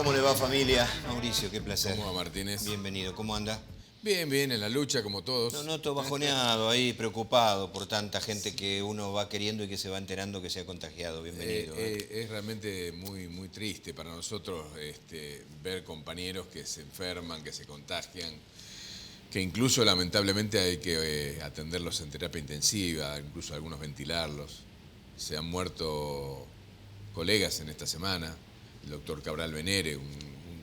¿Cómo le va, familia? Mauricio, qué placer. ¿Cómo va, Martínez? Bienvenido, ¿cómo anda? Bien, bien, en la lucha como todos. No noto bajoneado ahí, preocupado por tanta gente que uno va queriendo y que se va enterando que se ha contagiado. Bienvenido. Es realmente muy triste para nosotros ver compañeros que se enferman, que se contagian, que incluso lamentablemente hay que atenderlos en terapia intensiva, incluso algunos ventilarlos. Se han muerto colegas en esta semana, el doctor Cabral Venere,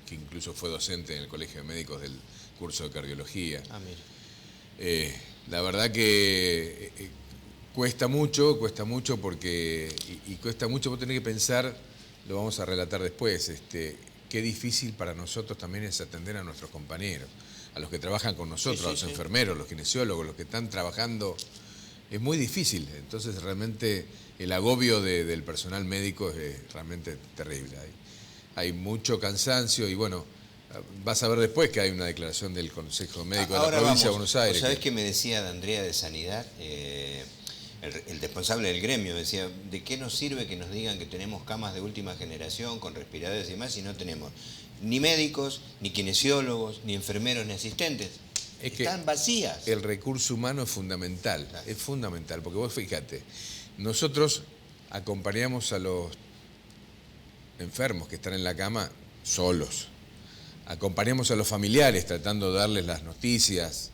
que incluso fue docente en el Colegio de Médicos del curso de cardiología. Ah, mira. La verdad que cuesta mucho porque, y cuesta mucho, vos tenés que pensar, lo vamos a relatar después, qué difícil para nosotros también es atender a nuestros compañeros, a los que trabajan con nosotros, a los enfermeros, los kinesiólogos, los que están trabajando. Es muy difícil, entonces realmente el agobio del personal médico es realmente terrible. Hay mucho cansancio y bueno, vas a ver después que hay una declaración del Consejo Médico de la Provincia de Buenos Aires. ¿Sabés qué me decía de Andrea de Sanidad? El responsable del gremio decía, ¿de qué nos sirve que nos digan que tenemos camas de última generación con respiradores y demás si no tenemos ni médicos, ni kinesiólogos, ni enfermeros, ni asistentes? Están vacías. El recurso humano es fundamental, claro. Es fundamental, porque vos fíjate, nosotros acompañamos a los enfermos que están en la cama solos, acompañamos a los familiares tratando de darles las noticias,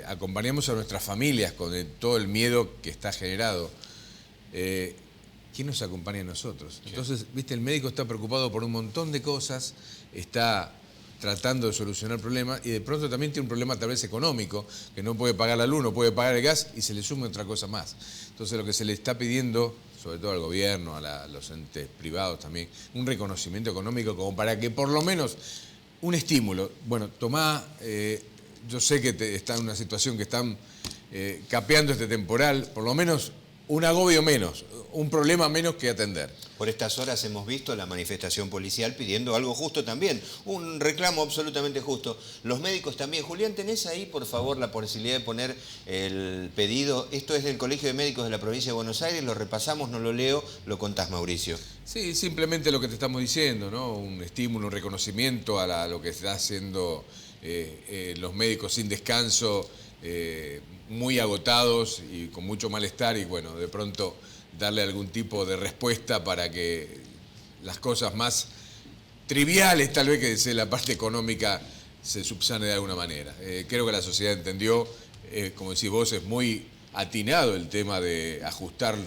acompañamos a nuestras familias con todo el miedo que está generado. ¿Quién nos acompaña a nosotros? Entonces, viste, el médico está preocupado por un montón de cosas, está tratando de solucionar problemas y de pronto también tiene un problema tal vez económico, que no puede pagar la luz, no puede pagar el gas y se le suma otra cosa más. Entonces lo que se le está pidiendo, sobre todo al gobierno, a los entes privados también, un reconocimiento económico como para que por lo menos un estímulo. Bueno, tomá, yo sé que está en una situación que están capeando este temporal, por lo menos un agobio menos, un problema menos que atender. Por estas horas hemos visto la manifestación policial pidiendo algo justo también, un reclamo absolutamente justo. Los médicos también. Julián, ¿tenés ahí, por favor, la posibilidad de poner el pedido? Esto es del Colegio de Médicos de la Provincia de Buenos Aires, lo repasamos, no lo leo, lo contás, Mauricio. Sí, simplemente lo que te estamos diciendo, ¿no? Un estímulo, un reconocimiento a lo que está haciendo los médicos sin descanso, muy agotados y con mucho malestar y bueno, de pronto darle algún tipo de respuesta para que las cosas más triviales, tal vez que sea la parte económica, se subsane de alguna manera. Creo que la sociedad entendió, como decís vos, es muy atinado el tema de ajustar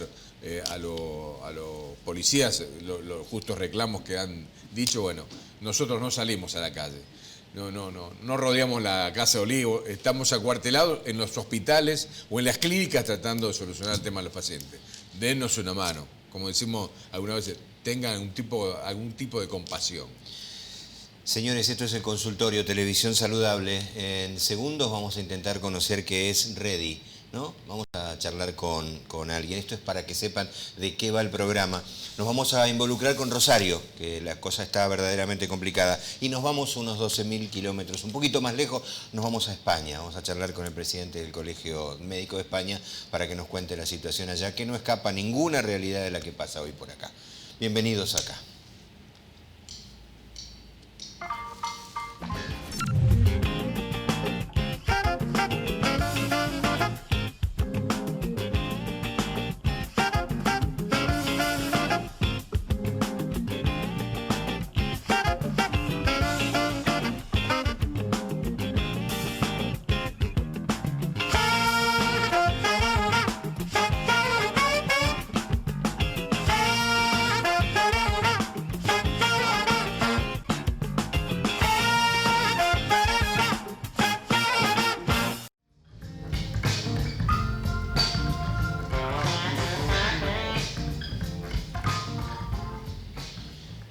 a los policías los justos reclamos que han dicho. Bueno, nosotros no salimos a la calle. No rodeamos la Casa de Olivo, estamos acuartelados en los hospitales o en las clínicas tratando de solucionar el tema de los pacientes. Denos una mano, como decimos algunas veces, tengan algún tipo de compasión. Señores, esto es el consultorio Televisión Saludable. En segundos vamos a intentar conocer qué es Ready, ¿no? Vamos a charlar con alguien. Esto es para que sepan de qué va el programa. Nos vamos a involucrar con Rosario, que la cosa está verdaderamente complicada. Y nos vamos unos 12.000 kilómetros, un poquito más lejos, nos vamos a España. Vamos a charlar con el presidente del Colegio Médico de España para que nos cuente la situación allá, que no escapa ninguna realidad de la que pasa hoy por acá. Bienvenidos acá.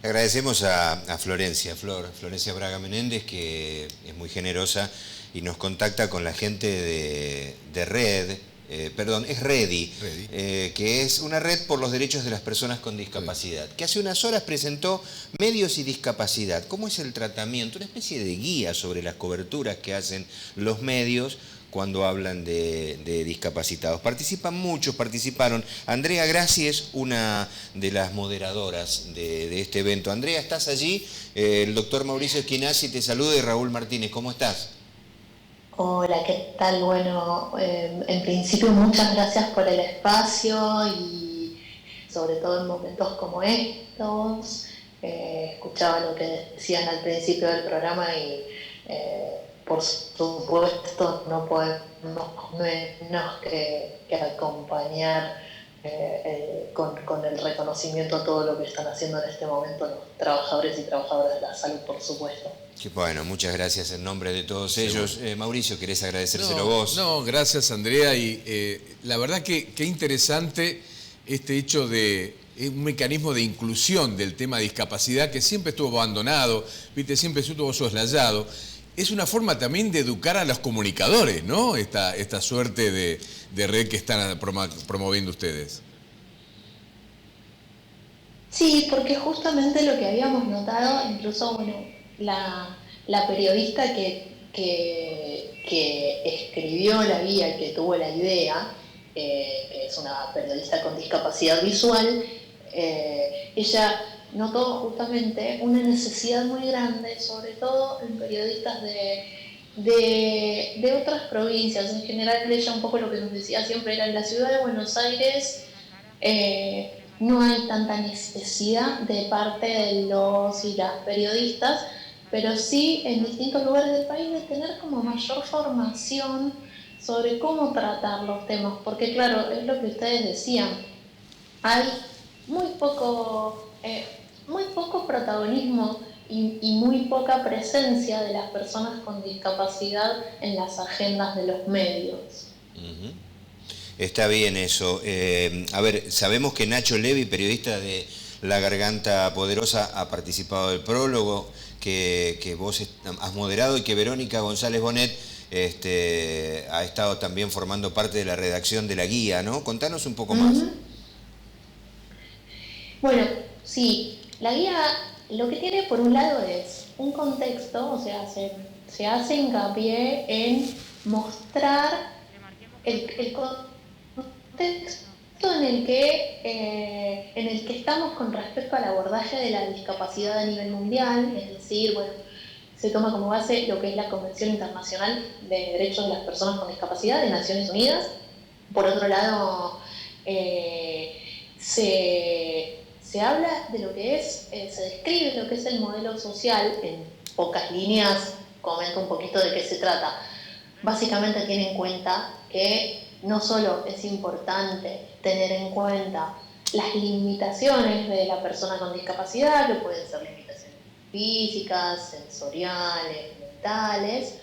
Agradecemos a Florencia Braga Menéndez, que es muy generosa y nos contacta con la gente de Red, es Ready, que es una red por los derechos de las personas con discapacidad, que hace unas horas presentó Medios y Discapacidad. ¿Cómo es el tratamiento? Una especie de guía sobre las coberturas que hacen los medios cuando hablan de discapacitados. Participan muchos, participaron. Andrea Grassi es una de las moderadoras de este evento. Andrea, ¿estás allí? El doctor Mauricio Esquinazzi te saluda y Raúl Martínez, ¿cómo estás? Hola, ¿qué tal? Bueno, en principio muchas gracias por el espacio y sobre todo en momentos como estos. Escuchaba lo que decían al principio del programa y por supuesto no podemos menos que acompañar con el reconocimiento a todo lo que están haciendo en este momento los trabajadores y trabajadoras de la salud, por supuesto. Qué bueno, muchas gracias en nombre de todos ellos. Mauricio, ¿querés agradecérselo vos? No, gracias Andrea, y la verdad que qué interesante este hecho de un mecanismo de inclusión del tema de discapacidad que siempre estuvo abandonado, ¿viste? Siempre estuvo soslayado. Es una forma también de educar a los comunicadores, ¿no? Esta suerte de red que están promoviendo ustedes. Sí, porque justamente lo que habíamos notado, incluso bueno, la periodista que escribió la guía y que tuvo la idea, que es una periodista con discapacidad visual, ella notó justamente una necesidad muy grande, sobre todo en periodistas de otras provincias. En general, ella un poco lo que nos decía siempre era: en la ciudad de Buenos Aires no hay tanta necesidad de parte de los y las periodistas, pero sí en distintos lugares del país de tener como mayor formación sobre cómo tratar los temas, porque claro, es lo que ustedes decían, hay muy poco protagonismo y muy poca presencia de las personas con discapacidad en las agendas de los medios. Uh-huh. Está bien eso. A ver, sabemos que Nacho Levi, periodista de La Garganta Poderosa, ha participado del prólogo que vos has moderado y que Verónica González Bonet ha estado también formando parte de la redacción de la guía, ¿no? Contanos un poco más. Bueno, sí, la guía lo que tiene por un lado es un contexto, o sea, se hace hincapié en mostrar el contexto en el que estamos con respecto al abordaje de la discapacidad a nivel mundial, es decir, bueno, se toma como base lo que es la Convención Internacional de Derechos de las Personas con Discapacidad de Naciones Unidas. Por otro lado, se habla de lo que es, se describe lo que es el modelo social, en pocas líneas comento un poquito de qué se trata. Básicamente tiene en cuenta que no solo es importante tener en cuenta las limitaciones de la persona con discapacidad, que pueden ser limitaciones físicas, sensoriales, mentales,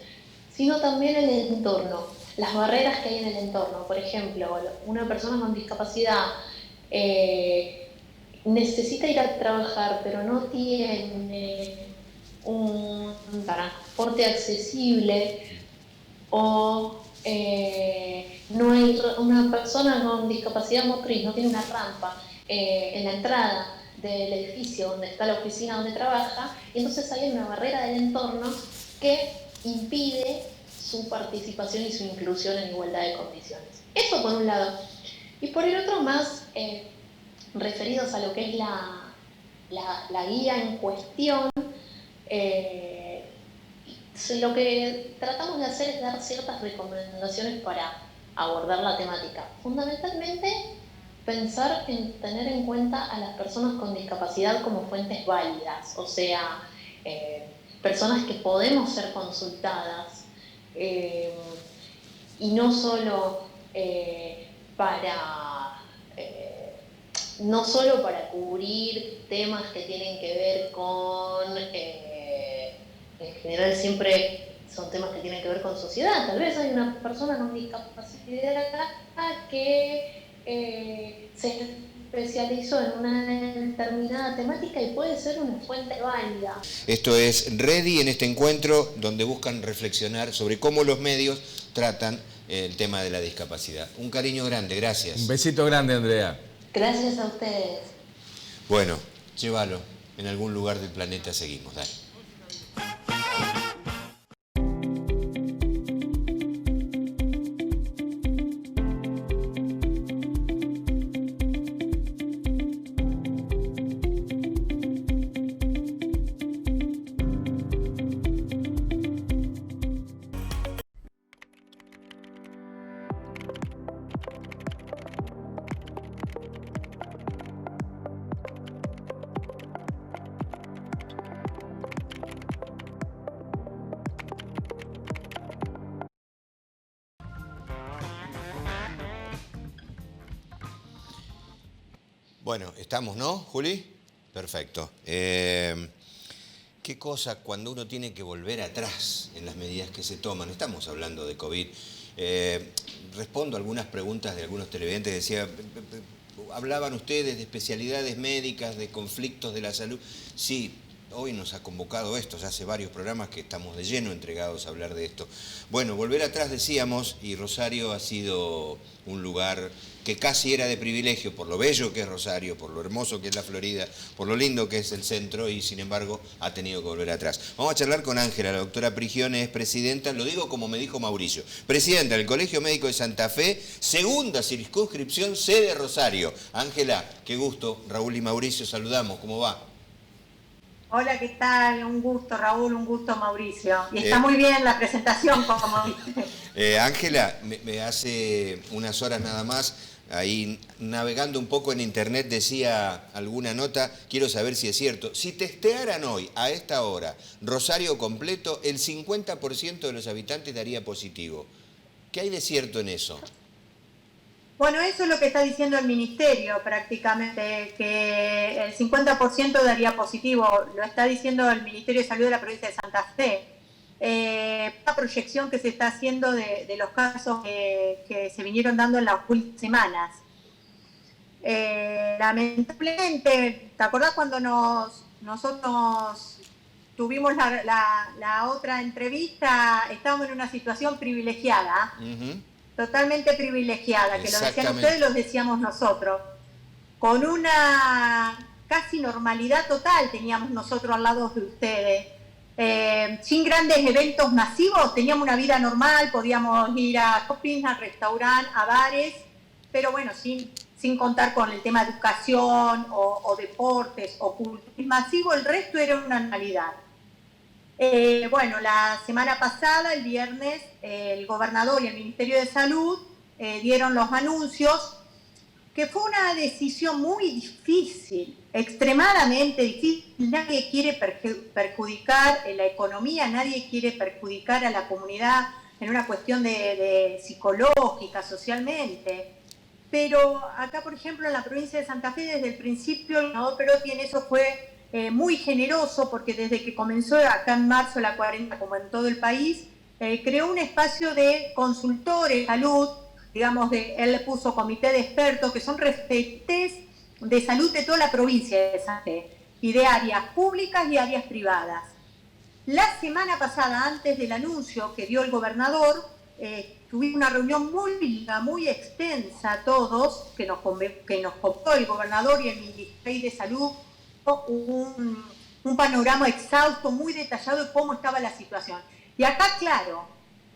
sino también el entorno, las barreras que hay en el entorno. Por ejemplo, una persona con discapacidad necesita ir a trabajar, pero no tiene un transporte accesible, o no hay una persona con discapacidad motriz, no tiene una rampa en la entrada del edificio donde está la oficina donde trabaja, y entonces hay una barrera del entorno que impide su participación y su inclusión en igualdad de condiciones. Eso por un lado. Y por el otro, más referidos a lo que es la guía en cuestión, lo que tratamos de hacer es dar ciertas recomendaciones para abordar la temática. Fundamentalmente, pensar en tener en cuenta a las personas con discapacidad como fuentes válidas, o sea, personas que podemos ser consultadas, y no solo para cubrir temas que tienen que ver con, en general siempre son temas que tienen que ver con sociedad. Tal vez hay una persona con discapacidad que se especializó en una determinada temática y puede ser una fuente válida. Esto es Ready, en este encuentro donde buscan reflexionar sobre cómo los medios tratan el tema de la discapacidad. Un cariño grande, gracias. Un besito grande, Andrea. Gracias a ustedes. Bueno, llévalo. En algún lugar del planeta seguimos. Dale. Bueno, estamos, ¿no, Juli? Perfecto. ¿Qué cosa cuando uno tiene que volver atrás en las medidas que se toman? Estamos hablando de COVID. Respondo a algunas preguntas de algunos televidentes. Decía, hablaban ustedes de especialidades médicas, de conflictos de la salud. Sí, hoy nos ha convocado esto, ya hace varios programas que estamos de lleno entregados a hablar de esto. Bueno, volver atrás decíamos, y Rosario ha sido un lugar que casi era de privilegio, por lo bello que es Rosario, por lo hermoso que es la Florida, por lo lindo que es el centro, y sin embargo ha tenido que volver atrás. Vamos a charlar con Ángela, la doctora Prigione es presidenta, lo digo como me dijo Mauricio, presidenta del Colegio Médico de Santa Fe, segunda circunscripción, sede Rosario. Ángela, qué gusto, Raúl y Mauricio, saludamos, ¿cómo va? Hola, ¿qué tal? Un gusto, Raúl, un gusto, Mauricio. Y está muy bien la presentación, como dice. Ángela, me hace unas horas nada más, ahí navegando un poco en internet decía alguna nota, quiero saber si es cierto. Si testearan hoy, a esta hora, Rosario completo, el 50% de los habitantes daría positivo. ¿Qué hay de cierto en eso? Bueno, eso es lo que está diciendo el Ministerio prácticamente, que el 50% daría positivo, lo está diciendo el Ministerio de Salud de la provincia de Santa Fe. Una proyección que se está haciendo de los casos que se vinieron dando en las últimas semanas. Lamentablemente, ¿te acordás cuando nosotros tuvimos la otra entrevista? Estábamos en una situación privilegiada. Totalmente privilegiada, que lo decían ustedes, lo decíamos nosotros. Con una casi normalidad total teníamos nosotros al lado de ustedes. Sin grandes eventos masivos, teníamos una vida normal, podíamos ir a shopping, a restaurantes, a bares, pero bueno, sin contar con el tema de educación o deportes o cultura masivo, el resto era una normalidad. Bueno, la semana pasada, el viernes, el gobernador y el Ministerio de Salud dieron los anuncios, que fue una decisión muy difícil, extremadamente difícil. Nadie quiere perjudicar la economía, nadie quiere perjudicar a la comunidad en una cuestión de psicológica, socialmente. Pero acá, por ejemplo, en la provincia de Santa Fe, desde el principio, el gobernador Perotti en eso fue muy generoso, porque desde que comenzó acá en marzo la cuarentena, como en todo el país, creó un espacio de consultores de salud, digamos, él le puso comité de expertos, que son referentes de salud de toda la provincia de Santa Fe, y de áreas públicas y áreas privadas. La semana pasada, antes del anuncio que dio el gobernador, tuvimos una reunión muy extensa todos, que nos convocó el gobernador y el Ministerio de Salud, un panorama exhausto, muy detallado de cómo estaba la situación. Y acá, claro,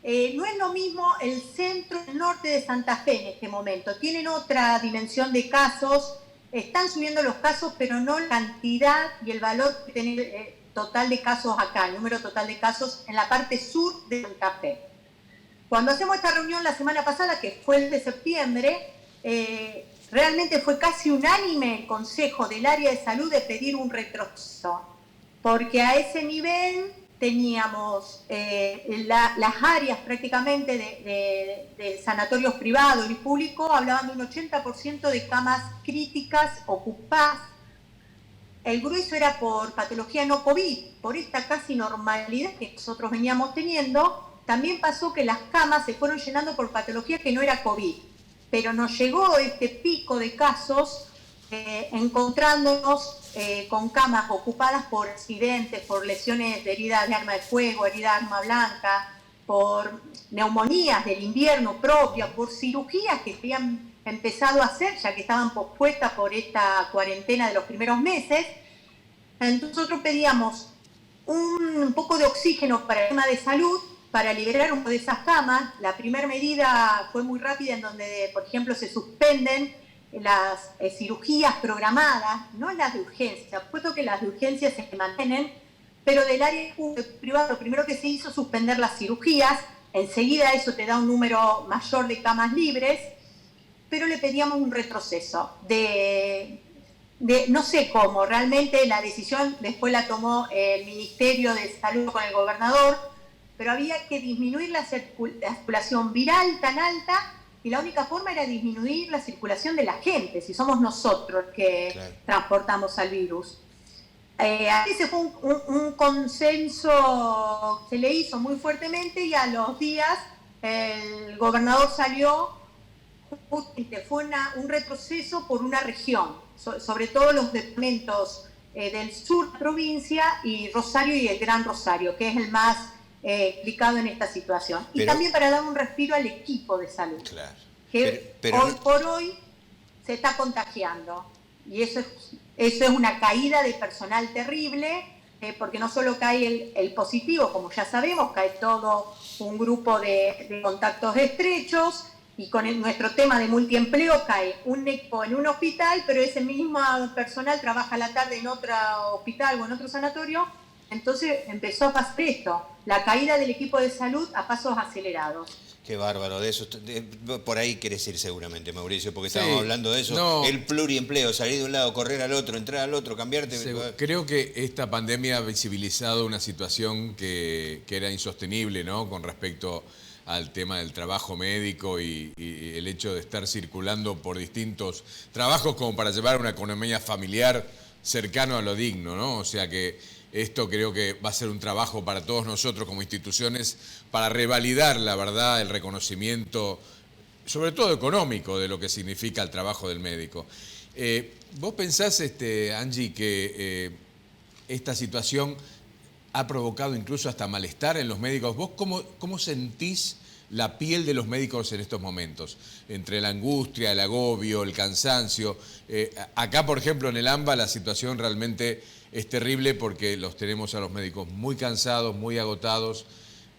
no es lo mismo el centro y el norte de Santa Fe en este momento. Tienen otra dimensión de casos, están subiendo los casos, pero no la cantidad y el valor que tiene total de casos acá, el número total de casos en la parte sur de Santa Fe. Cuando hacemos esta reunión la semana pasada, que fue el de septiembre, realmente fue casi unánime el Consejo del Área de Salud de pedir un retroceso, porque a ese nivel teníamos las áreas prácticamente de sanatorios privados y públicos, hablaban de un 80% de camas críticas ocupadas. El grueso era por patología no COVID, por esta casi normalidad que nosotros veníamos teniendo. También pasó que las camas se fueron llenando por patología que no era COVID, pero nos llegó este pico de casos encontrándonos con camas ocupadas por accidentes, por lesiones de heridas de arma de fuego, herida de arma blanca, por neumonías del invierno propia, por cirugías que se habían empezado a hacer, ya que estaban pospuestas por esta cuarentena de los primeros meses. Entonces nosotros pedíamos un poco de oxígeno para el tema de salud, para liberar un poco de esas camas. La primera medida fue muy rápida, en donde, por ejemplo, se suspenden las cirugías programadas, no las de urgencia, puesto que las de urgencia se mantienen, pero del área privada lo primero que se hizo es suspender las cirugías. Enseguida eso te da un número mayor de camas libres, pero le pedíamos un retroceso no sé cómo, realmente la decisión después la tomó el Ministerio de Salud con el gobernador, pero había que disminuir la circulación viral tan alta y la única forma era disminuir la circulación de la gente, si somos nosotros que transportamos al virus. Ese fue un consenso que se le hizo muy fuertemente y a los días el gobernador salió, fue un retroceso por una región, sobre todo los departamentos del sur de la provincia y Rosario y el Gran Rosario, que es el más explicado en esta situación. Y también para dar un respiro al equipo de salud, que hoy por hoy se está contagiando. Y eso es una caída de personal terrible, porque no solo cae el positivo, como ya sabemos, cae todo un grupo de contactos estrechos, y con nuestro tema de multiempleo cae un ECPO en un hospital, pero ese mismo personal trabaja a la tarde en otro hospital o en otro sanatorio. Entonces empezó a pasar esto, la caída del equipo de salud a pasos acelerados. Qué bárbaro, de eso, por ahí querés ir seguramente, Mauricio, porque estábamos hablando de eso, el pluriempleo, salir de un lado, correr al otro, entrar al otro, cambiarte. Creo que esta pandemia ha visibilizado una situación que era insostenible, ¿no?, con respecto al tema del trabajo médico y el hecho de estar circulando por distintos trabajos como para llevar una economía familiar cercano a lo digno, ¿no? O sea que esto creo que va a ser un trabajo para todos nosotros como instituciones para revalidar la verdad, el reconocimiento, sobre todo económico, de lo que significa el trabajo del médico. ¿Vos pensás, Angie, que esta situación ha provocado incluso hasta malestar en los médicos? ¿Vos cómo sentís la piel de los médicos en estos momentos? Entre la angustia, el agobio, el cansancio. Acá, por ejemplo, en el AMBA la situación realmente es terrible porque los tenemos a los médicos muy cansados, muy agotados,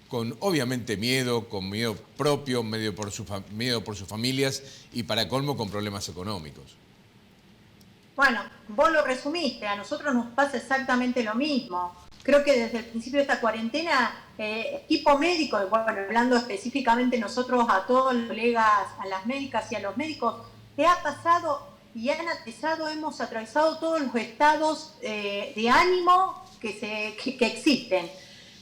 con obviamente miedo, con miedo propio, miedo por sus familias y para colmo con problemas económicos. Bueno, vos lo resumiste, a nosotros nos pasa exactamente lo mismo. Creo que desde el principio de esta cuarentena, equipo médico, bueno, hablando específicamente nosotros a todos los colegas, a las médicas y a los médicos, te ha pasado y hemos atravesado todos los estados de ánimo que existen.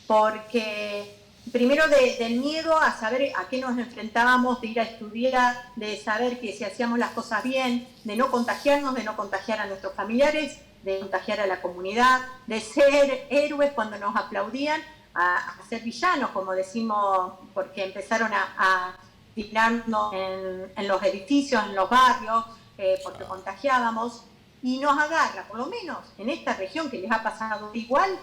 Porque primero del miedo a saber a qué nos enfrentábamos, de ir a estudiar, de saber que si hacíamos las cosas bien, de no contagiarnos, de no contagiar a nuestros familiares, de contagiar a la comunidad, de ser héroes cuando nos aplaudían, a ser villanos, como decimos, porque empezaron a tirarnos en los edificios, en los barrios, porque contagiábamos, y nos agarra, por lo menos en esta región que les ha pasado igual,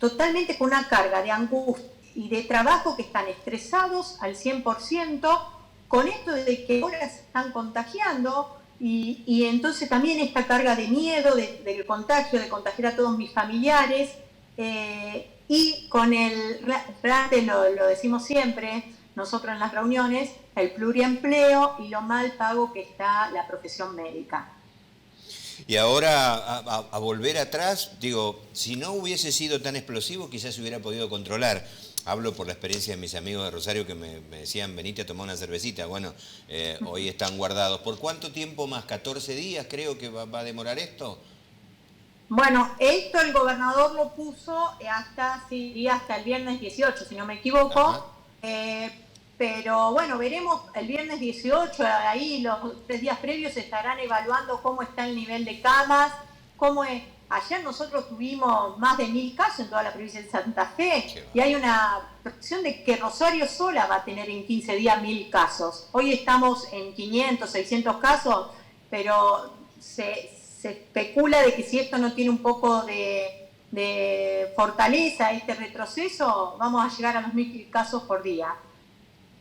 totalmente con una carga de angustia y de trabajo, que están estresados al 100%, con esto de que ahora se están contagiando, y entonces también esta carga de miedo, del contagio, de contagiar a todos mis familiares, y con lo decimos siempre nosotros en las reuniones, el pluriempleo y lo mal pago que está la profesión médica. Y ahora, a volver atrás, digo, si no hubiese sido tan explosivo, quizás se hubiera podido controlar. Hablo por la experiencia de mis amigos de Rosario que me decían, venite a tomar una cervecita. Bueno, hoy están guardados. ¿Por cuánto tiempo más? ¿14 días creo que va a demorar esto? Bueno, esto el gobernador lo puso hasta el viernes 18, si no me equivoco. Pero bueno, veremos el viernes 18, ahí los 3 días previos se estarán evaluando cómo está el nivel de camas, cómo es. Ayer nosotros tuvimos más de 1000 casos en toda la provincia de Santa Fe, y hay una proyección de que Rosario sola va a tener en 15 días 1000 casos. Hoy estamos en 500, 600 casos, pero se especula de que si esto no tiene un poco de fortaleza, este retroceso, vamos a llegar a los 1000 casos por día.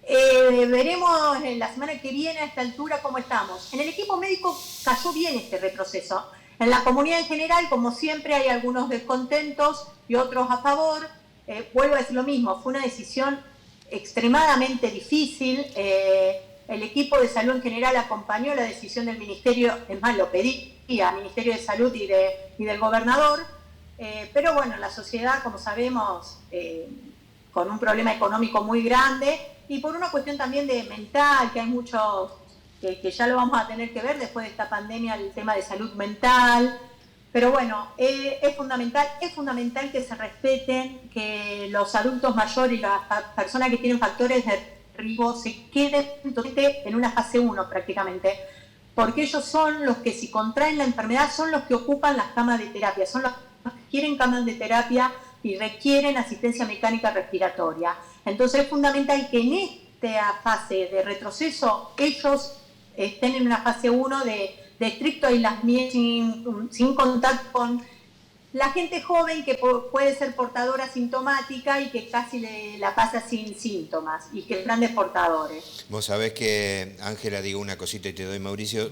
Veremos la semana que viene a esta altura cómo estamos. En el equipo médico cayó bien este retroceso. En la comunidad en general, como siempre, hay algunos descontentos y otros a favor. Vuelvo a decir lo mismo, fue una decisión extremadamente difícil. El equipo de salud en general acompañó la decisión del ministerio, es más, lo pedía al Ministerio de Salud y del gobernador. Pero bueno, la sociedad, como sabemos, con un problema económico muy grande, y por una cuestión también de mental, que hay muchos, que ya lo vamos a tener que ver después de esta pandemia, el tema de salud mental. Pero bueno, es fundamental que se respeten, que los adultos mayores y las personas que tienen factores riesgo se queden en una fase 1 prácticamente, porque ellos son los que, si contraen la enfermedad, son los que ocupan las camas de terapia, son los que quieren camas de terapia y requieren asistencia mecánica respiratoria. Entonces es fundamental que en esta fase de retroceso ellos estén en una fase 1 de estricto aislamiento, sin contacto con la gente joven que puede ser portadora asintomática y que casi la pasa sin síntomas, y que grandes portadores. Vos sabés que, Ángela, digo una cosita y te doy, Mauricio,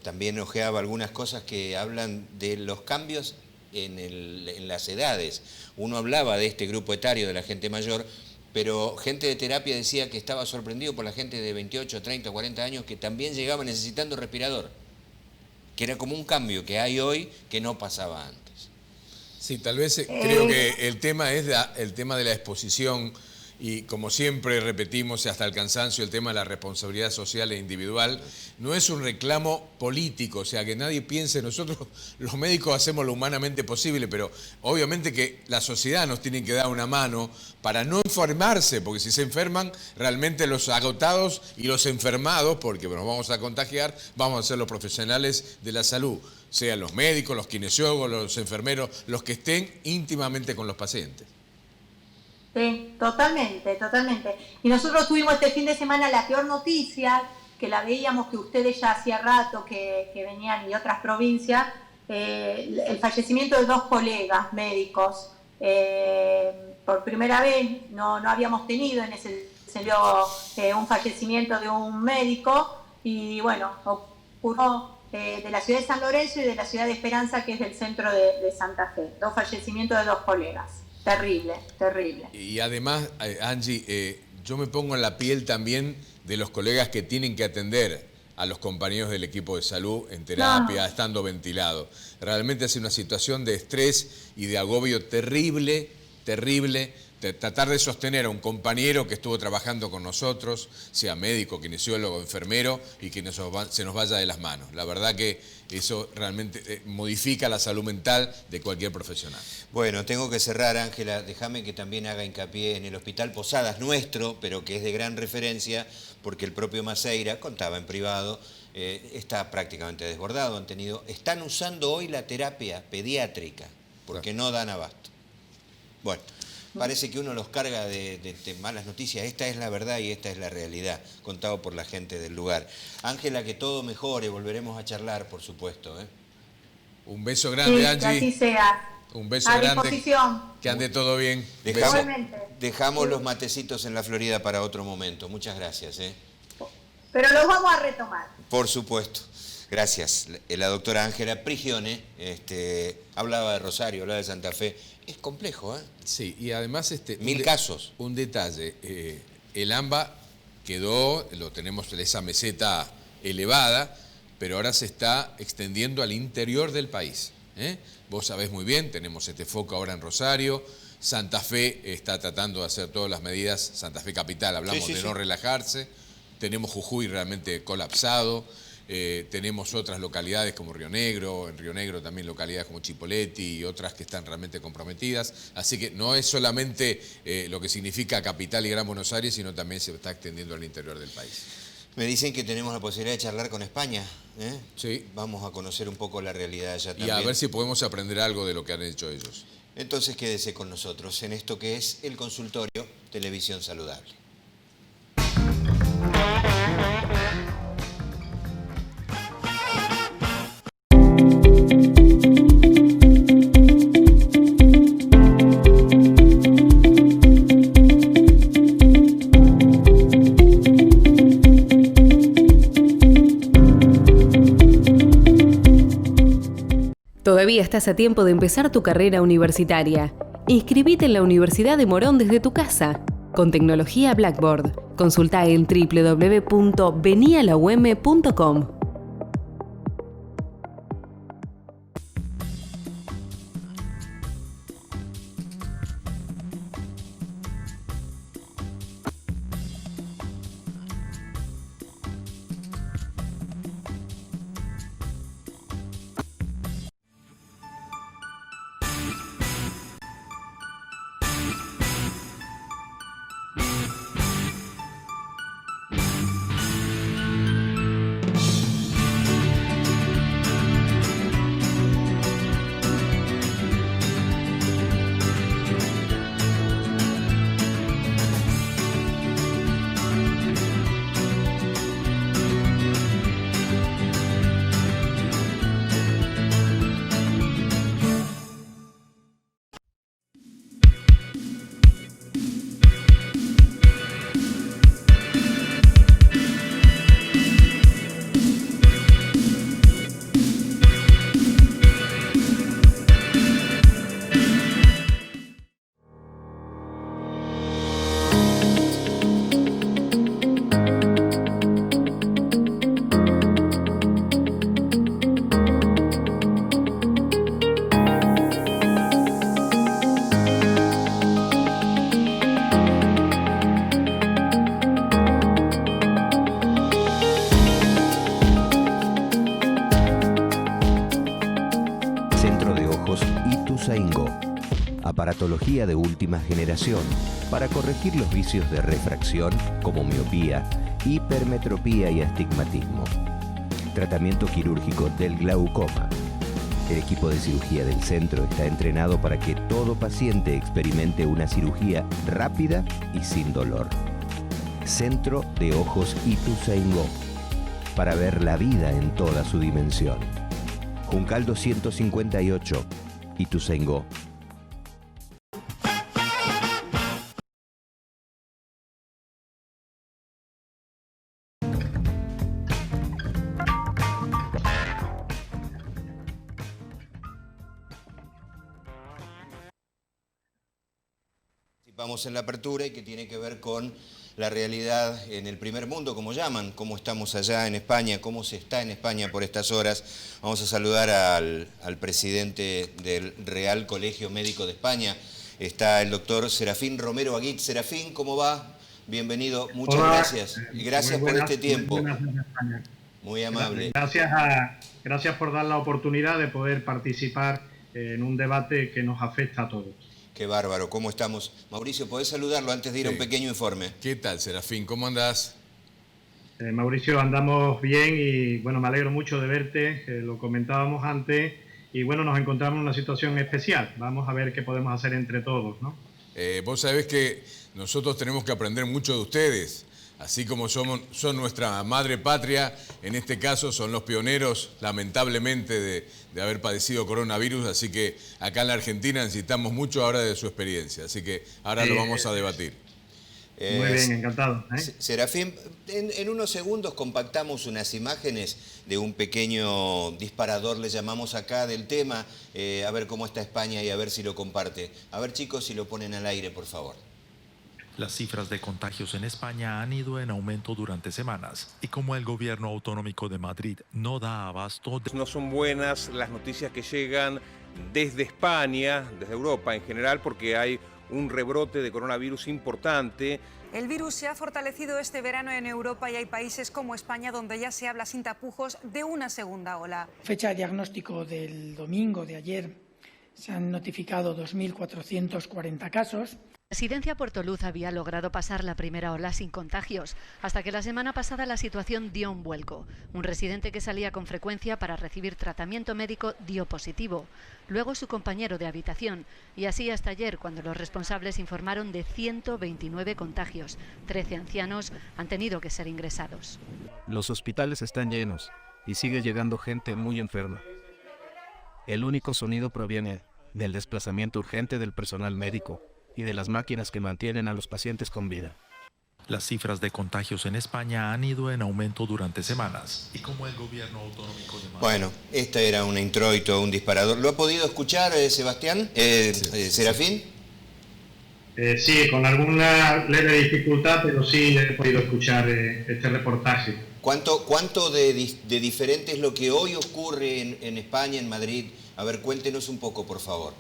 también ojeaba algunas cosas que hablan de los cambios en las edades. Uno hablaba de este grupo etario de la gente mayor, pero gente de terapia decía que estaba sorprendido por la gente de 28, 30, 40 años que también llegaba necesitando respirador, que era como un cambio que hay hoy que no pasaba antes. Sí, tal vez creo que el tema es el tema de la exposición y, como siempre repetimos y hasta el cansancio, el tema de la responsabilidad social e individual. No es un reclamo político, o sea, que nadie piense, nosotros los médicos hacemos lo humanamente posible, pero obviamente que la sociedad nos tiene que dar una mano para no enfermarse, porque si se enferman, realmente los agotados y los enfermados, porque nos vamos a contagiar, vamos a ser los profesionales de la salud, sean los médicos, los kinesiólogos, los enfermeros, los que estén íntimamente con los pacientes. Sí, totalmente, totalmente. Y nosotros tuvimos este fin de semana la peor noticia, que la veíamos, que ustedes ya hacía rato que venían, y otras provincias, el fallecimiento de 2 colegas médicos. Por primera vez no habíamos tenido en ese salió un fallecimiento de un médico, y bueno, ocurrió de la ciudad de San Lorenzo y de la ciudad de Esperanza, que es del centro de Santa Fe. 2 fallecimientos de 2 colegas. Terrible, terrible. Y además, Angie, yo me pongo en la piel también de los colegas que tienen que atender a los compañeros del equipo de salud en terapia, estando ventilado. Realmente es una situación de estrés y de agobio terrible, terrible. Tratar de sostener a un compañero que estuvo trabajando con nosotros, sea médico, kinesiólogo, enfermero, y que se nos vaya de las manos. La verdad que eso realmente modifica la salud mental de cualquier profesional. Bueno, tengo que cerrar, Ángela. Déjame que también haga hincapié en el Hospital Posadas, nuestro, pero que es de gran referencia, porque el propio Maceira contaba en privado, está prácticamente desbordado. Están usando hoy la terapia pediátrica, porque no dan abasto. Bueno. Parece que uno los carga de malas noticias. Esta es la verdad y esta es la realidad, contado por la gente del lugar. Ángela, que todo mejore, volveremos a charlar, por supuesto. Un beso grande, sí, Angie. Que así sea. Un beso a grande. Disposición. Que ande todo bien. Dejamos los matecitos en la Florida para otro momento. Muchas gracias. Pero los vamos a retomar. Por supuesto. Gracias. La doctora Ángela Prigione hablaba de Rosario, hablaba de Santa Fe. Es complejo, ¿eh? Sí, y además... 1000 casos. Un detalle, el AMBA quedó, lo tenemos en esa meseta elevada, pero ahora se está extendiendo al interior del país. Vos sabés muy bien, tenemos este foco ahora en Rosario, Santa Fe está tratando de hacer todas las medidas, Santa Fe Capital, hablamos de no relajarse, tenemos Jujuy realmente colapsado, tenemos otras localidades como Río Negro, en Río Negro también localidades como Chipoleti y otras que están realmente comprometidas. Así que no es solamente lo que significa Capital y Gran Buenos Aires, sino también se está extendiendo al interior del país. Me dicen que tenemos la posibilidad de charlar con España. Sí. Vamos a conocer un poco la realidad allá también. Y a ver si podemos aprender algo de lo que han hecho ellos. Entonces quédese con nosotros en esto que es el consultorio Televisión Saludable. Todavía estás a tiempo de empezar tu carrera universitaria. Inscribite en la Universidad de Morón desde tu casa. Con tecnología Blackboard. Consulta en www.venialaum.com. aparatología de última generación para corregir los vicios de refracción como miopía, hipermetropía y astigmatismo. Tratamiento quirúrgico del glaucoma. El equipo de cirugía del centro está entrenado para que todo paciente experimente una cirugía rápida y sin dolor. Centro de Ojos Ituzaingó, para ver la vida en toda su dimensión. Juncal 258, Ituzaingó. Vamos en la apertura y que tiene que ver con la realidad en el primer mundo, como llaman, cómo estamos allá en España, cómo se está en España por estas horas. Vamos a saludar al presidente del Real Colegio Médico de España. Está el doctor Serafín Romero Aguit. Serafín, ¿cómo va? Bienvenido, muchas gracias. Y gracias por este tiempo. Muy amable. Gracias por dar la oportunidad de poder participar en un debate que nos afecta a todos. Qué bárbaro, ¿cómo estamos? Mauricio, ¿podés saludarlo antes de ir a un pequeño informe? ¿Qué tal, Serafín? ¿Cómo andás? Mauricio, andamos bien y bueno, me alegro mucho de verte, lo comentábamos antes y bueno, nos encontramos en una situación especial. Vamos a ver qué podemos hacer entre todos, ¿no? Vos sabés que nosotros tenemos que aprender mucho de ustedes. Así como son nuestra madre patria, en este caso son los pioneros, lamentablemente, de haber padecido coronavirus. Así que acá en la Argentina necesitamos mucho ahora de su experiencia. Así que ahora lo vamos a debatir. Muy bien, encantado. Serafín, en unos segundos compactamos unas imágenes de un pequeño disparador, le llamamos acá, del tema. A ver cómo está España y a ver si lo comparte. A ver, chicos, si lo ponen al aire, por favor. Las cifras de contagios en España han ido en aumento durante semanas y como el gobierno autonómico de Madrid no da abasto... No son buenas las noticias que llegan desde España, desde Europa en general, porque hay un rebrote de coronavirus importante. El virus se ha fortalecido este verano en Europa y hay países como España donde ya se habla sin tapujos de una segunda ola. Fecha de diagnóstico del domingo de ayer se han notificado 2.440 casos. Residencia Puerto Luz había logrado pasar la primera ola sin contagios, hasta que la semana pasada la situación dio un vuelco. Un residente que salía con frecuencia para recibir tratamiento médico dio positivo. Luego su compañero de habitación, y así hasta ayer, cuando los responsables informaron de 129 contagios. 13 ancianos han tenido que ser ingresados. Los hospitales están llenos y sigue llegando gente muy enferma. El único sonido proviene del desplazamiento urgente del personal médico y de las máquinas que mantienen a los pacientes con vida. Las cifras de contagios en España han ido en aumento durante semanas y como el gobierno autonómico de Madrid... Bueno, esta era un introito, un disparador. ¿Lo ha podido escuchar, Sebastián? ¿Serafín? Sí, con alguna leve dificultad, pero sí he podido escuchar este reportaje. ¿Cuánto de diferente es lo que hoy ocurre en España, en Madrid? A ver, cuéntenos un poco, por favor.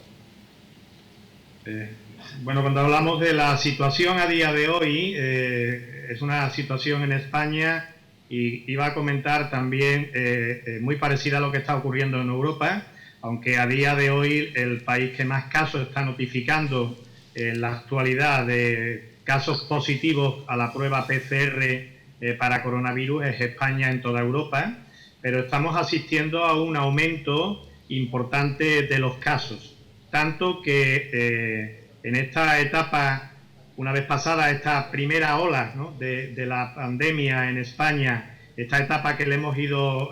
Bueno, cuando hablamos de la situación a día de hoy, es una situación en España y iba a comentar también muy parecida a lo que está ocurriendo en Europa, aunque a día de hoy el país que más casos está notificando en la actualidad de casos positivos a la prueba PCR para coronavirus es España en toda Europa, pero estamos asistiendo a un aumento importante de los casos, tanto que en esta etapa, una vez pasada esta primera ola, ¿no?, de la pandemia en España, esta etapa que le hemos ido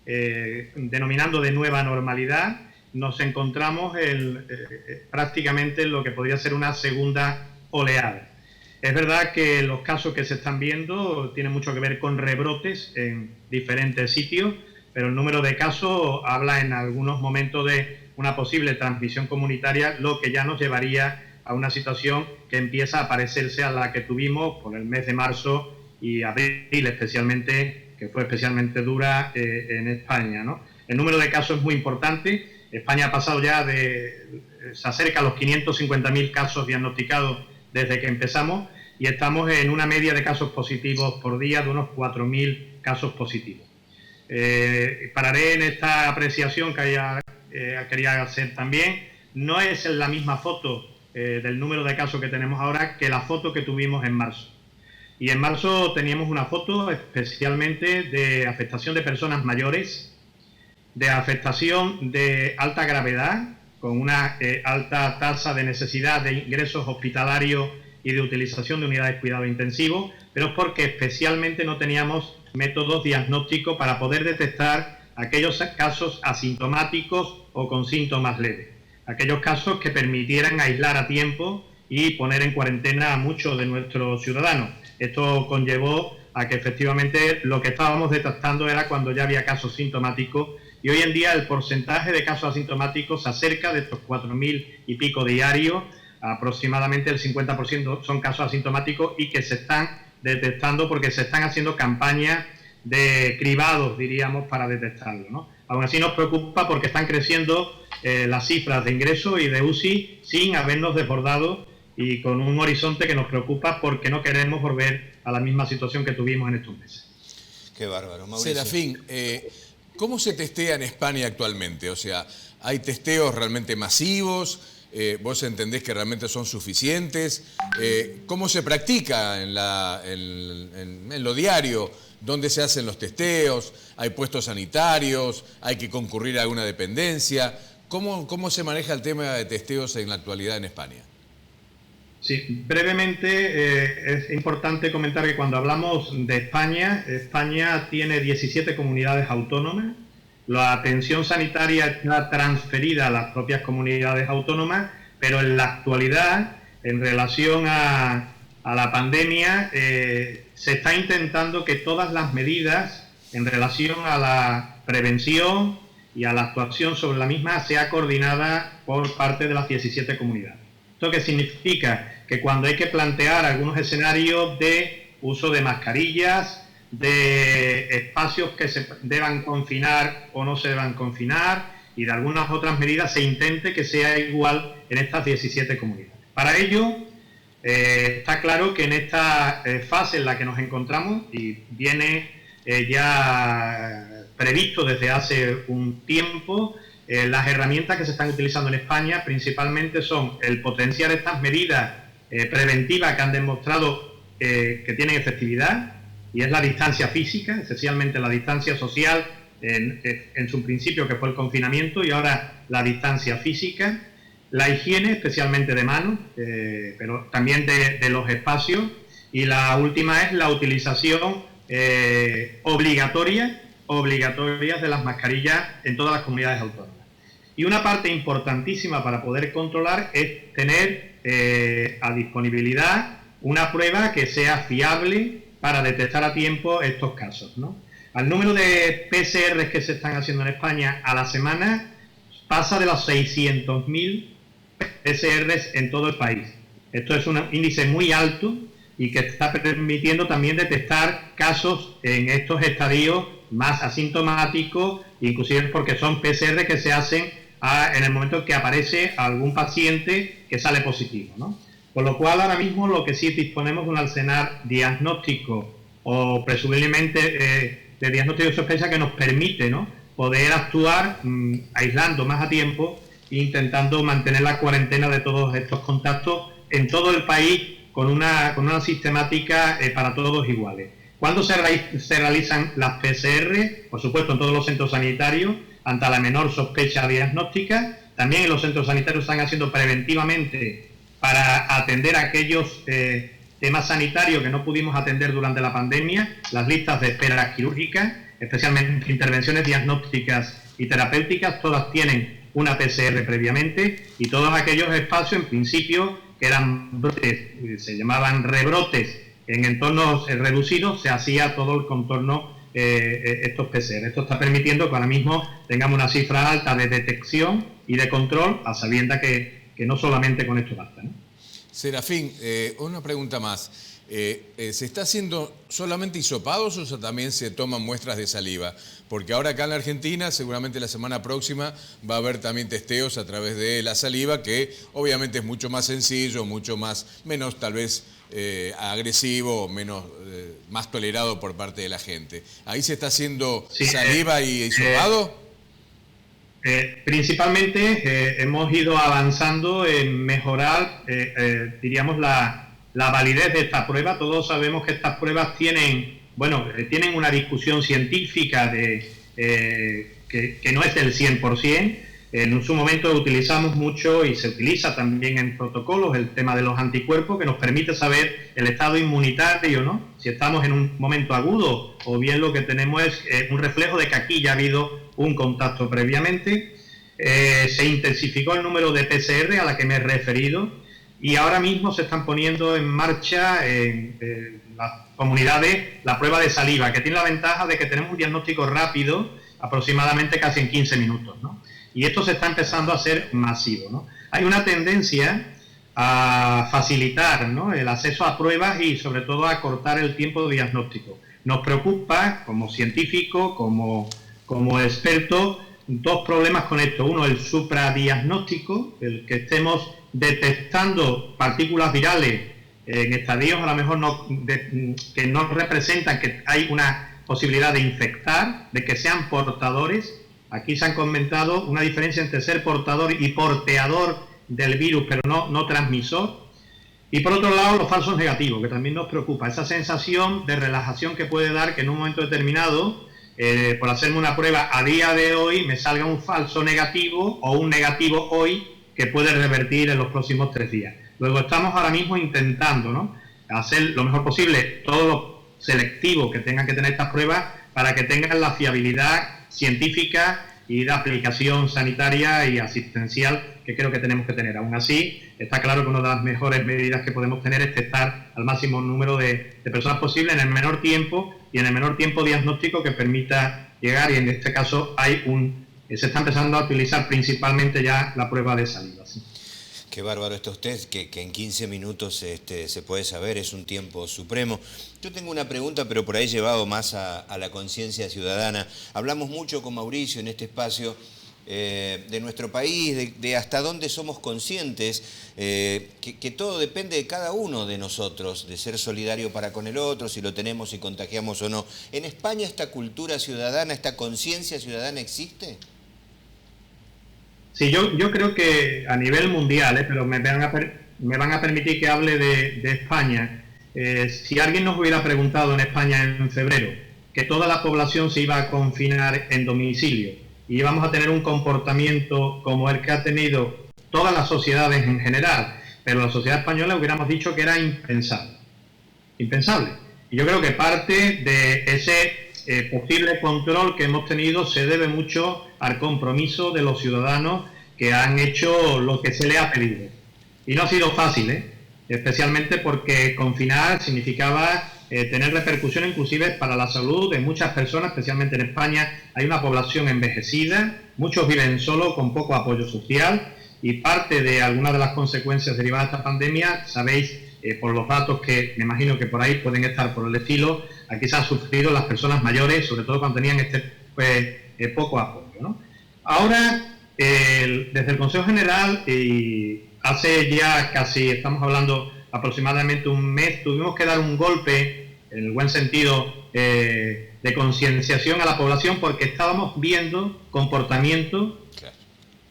denominando de nueva normalidad, nos encontramos prácticamente en lo que podría ser una segunda oleada. Es verdad que los casos que se están viendo tienen mucho que ver con rebrotes en diferentes sitios, pero el número de casos habla en algunos momentos de una posible transmisión comunitaria, lo que ya nos llevaría a una situación que empieza a parecerse a la que tuvimos por el mes de marzo y abril especialmente, que fue especialmente dura en España, ¿no? El número de casos es muy importante. España ha pasado ya se acerca a los 550.000 casos diagnosticados desde que empezamos y estamos en una media de casos positivos por día de unos 4.000 casos positivos. Pararé en esta apreciación que quería hacer también no es la misma foto del número de casos que tenemos ahora que la foto que tuvimos en marzo. Y en marzo teníamos una foto especialmente de afectación de personas mayores, de afectación de alta gravedad, con una alta tasa de necesidad de ingresos hospitalarios y de utilización de unidades de cuidado intensivo, pero es porque especialmente no teníamos métodos diagnósticos para poder detectar aquellos casos asintomáticos o con síntomas leves, aquellos casos que permitieran aislar a tiempo y poner en cuarentena a muchos de nuestros ciudadanos. Esto conllevó a que efectivamente lo que estábamos detectando era cuando ya había casos sintomáticos, y hoy en día el porcentaje de casos asintomáticos se acerca de estos 4.000 y pico diarios, aproximadamente el 50% son casos asintomáticos y que se están detectando porque se están haciendo campañas de cribados, diríamos, para detectarlo, ¿no? Aún así nos preocupa porque están creciendo las cifras de ingreso y de UCI sin habernos desbordado, y con un horizonte que nos preocupa porque no queremos volver a la misma situación que tuvimos en estos meses. Qué bárbaro, Mauricio. Serafín, ¿cómo se testea en España actualmente? O sea, ¿hay testeos realmente masivos? ¿Vos entendés que realmente son suficientes? ¿Cómo se practica en lo diario? ¿Dónde se hacen los testeos? ¿Hay puestos sanitarios? ¿Hay que concurrir a alguna dependencia? ¿Cómo se maneja el tema de testeos en la actualidad en España? Sí, brevemente es importante comentar que cuando hablamos de España, España tiene 17 comunidades autónomas. La atención sanitaria está transferida a las propias comunidades autónomas, pero en la actualidad, en relación a la pandemia, se está intentando que todas las medidas en relación a la prevención y a la actuación sobre la misma sea coordinada por parte de las 17 comunidades. ¿Esto qué significa? Que cuando hay que plantear algunos escenarios de uso de mascarillas, de espacios que se deban confinar o no se deban confinar, y de algunas otras medidas, se intente que sea igual en estas 17 comunidades. Para ello, está claro que en esta fase en la que nos encontramos, y viene ya previsto desde hace un tiempo, las herramientas que se están utilizando en España principalmente son el potenciar estas medidas preventivas que han demostrado que tienen efectividad, y es la distancia física, esencialmente la distancia social en su principio, que fue el confinamiento, y ahora la distancia física, la higiene, especialmente de manos, pero también de los espacios, y la última es la utilización obligatoria de las mascarillas en todas las comunidades autónomas. Y una parte importantísima para poder controlar es tener a disponibilidad una prueba que sea fiable para detectar a tiempo estos casos, ¿no? Al número de PCRs que se están haciendo en España a la semana pasa de los 600.000 PCRs en todo el país. Esto es un índice muy alto y que está permitiendo también detectar casos en estos estadios más asintomáticos, inclusive porque son PCR que se hacen en el momento en que aparece algún paciente que sale positivo, ¿no? Por lo cual ahora mismo lo que sí disponemos de un arsenal diagnóstico o presumiblemente de diagnóstico de sospecha que nos permite, ¿no?, poder actuar aislando más a tiempo e intentando mantener la cuarentena de todos estos contactos en todo el país con una sistemática para todos iguales. ¿Cuándo se realizan las PCR? Por supuesto en todos los centros sanitarios, ante la menor sospecha diagnóstica. También en los centros sanitarios están haciendo preventivamente para atender aquellos temas sanitarios que no pudimos atender durante la pandemia, las listas de espera quirúrgicas, especialmente intervenciones diagnósticas y terapéuticas, todas tienen una PCR previamente, y todos aquellos espacios en principio que eran brotes, se llamaban rebrotes en entornos reducidos, se hacía todo el contorno estos PCR. Esto está permitiendo que ahora mismo tengamos una cifra alta de detección y de control, a sabiendas que no solamente con esto basta, ¿no? Serafín, una pregunta más. ¿Se está haciendo solamente hisopados o también se toman muestras de saliva? Porque ahora acá en la Argentina, seguramente la semana próxima, va a haber también testeos a través de la saliva, que obviamente es mucho más sencillo, menos tal vez agresivo, más tolerado por parte de la gente. ¿Ahí se está haciendo saliva y hisopado? Principalmente hemos ido avanzando en mejorar, diríamos, la validez de esta prueba. Todos sabemos que estas pruebas tienen una discusión científica que no es del 100%. En su momento utilizamos mucho y se utiliza también en protocolos el tema de los anticuerpos, que nos permite saber el estado inmunitario, ¿no? Si estamos en un momento agudo o bien lo que tenemos es un reflejo de que aquí ya ha habido un contacto previamente. Se intensificó el número de PCR a la que me he referido y ahora mismo se están poniendo en marcha en las comunidades la prueba de saliva, que tiene la ventaja de que tenemos un diagnóstico rápido, aproximadamente casi en 15 minutos, ¿no? Y esto se está empezando a hacer masivo, ¿no? Hay una tendencia a facilitar, ¿no?, el acceso a pruebas y sobre todo a acortar el tiempo de diagnóstico. Nos preocupa, como científico, como experto, dos problemas con esto. Uno, el supradiagnóstico, el que estemos detectando partículas virales en estadios a lo mejor que no representan que hay una posibilidad de infectar, de que sean portadores. Aquí se han comentado una diferencia entre ser portador y porteador del virus, pero no transmisor. Y por otro lado, los falsos negativos, que también nos preocupa. Esa sensación de relajación que puede dar que en un momento determinado, por hacerme una prueba a día de hoy, me salga un falso negativo o un negativo hoy que puede revertir en los próximos 3 días. Luego estamos ahora mismo intentando, ¿no?, hacer lo mejor posible todo lo selectivo que tengan que tener estas pruebas para que tengan la fiabilidad científica y de aplicación sanitaria y asistencial que creo que tenemos que tener. Aún así, está claro que una de las mejores medidas que podemos tener es testar al máximo número de personas posible en el menor tiempo y en el menor tiempo diagnóstico que permita llegar, y en este caso se está empezando a utilizar principalmente ya la prueba de saliva. ¿Sí? Qué bárbaro está usted, que en 15 minutos se puede saber, es un tiempo supremo. Yo tengo una pregunta, pero por ahí llevado más a la conciencia ciudadana. Hablamos mucho con Mauricio en este espacio de nuestro país, de hasta dónde somos conscientes, que todo depende de cada uno de nosotros, de ser solidario para con el otro, si lo tenemos, si contagiamos o no. ¿En España esta cultura ciudadana, esta conciencia ciudadana existe? Sí, yo creo que a nivel mundial, pero me van a permitir que hable de España. Si alguien nos hubiera preguntado en España en febrero que toda la población se iba a confinar en domicilio y íbamos a tener un comportamiento como el que ha tenido todas las sociedades en general, pero la sociedad española, hubiéramos dicho que era impensable. Impensable. Y yo creo que parte de ese posible control que hemos tenido se debe mucho al compromiso de los ciudadanos que han hecho lo que se les ha pedido. Y no ha sido fácil, especialmente porque confinar significaba tener repercusión inclusive para la salud de muchas personas, especialmente en España. Hay una población envejecida, muchos viven solos con poco apoyo social y parte de algunas de las consecuencias derivadas de esta pandemia, sabéis, por los datos que me imagino que por ahí pueden estar por el estilo, aquí se han sufrido las personas mayores, sobre todo cuando tenían poco apoyo, ¿no? Ahora, desde el Consejo General, hace ya casi, estamos hablando aproximadamente un mes, tuvimos que dar un golpe, en el buen sentido, de concienciación a la población, porque estábamos viendo comportamientos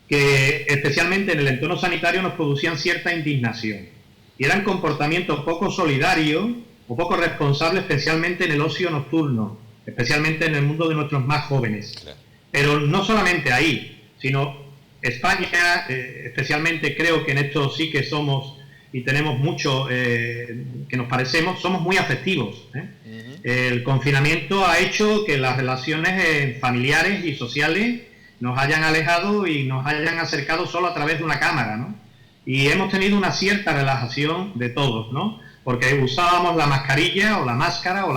que, especialmente en el entorno sanitario, nos producían cierta indignación. Y eran comportamientos poco solidarios o poco responsables, especialmente en el ocio nocturno, especialmente en el mundo de nuestros más jóvenes. Pero no solamente ahí, sino España, especialmente creo que en esto sí que somos y tenemos mucho que nos parecemos, somos muy afectivos. El confinamiento ha hecho que las relaciones familiares y sociales nos hayan alejado y nos hayan acercado solo a través de una cámara, ¿no? Y hemos tenido una cierta relajación de todos, ¿no? Porque usábamos la mascarilla o la máscara o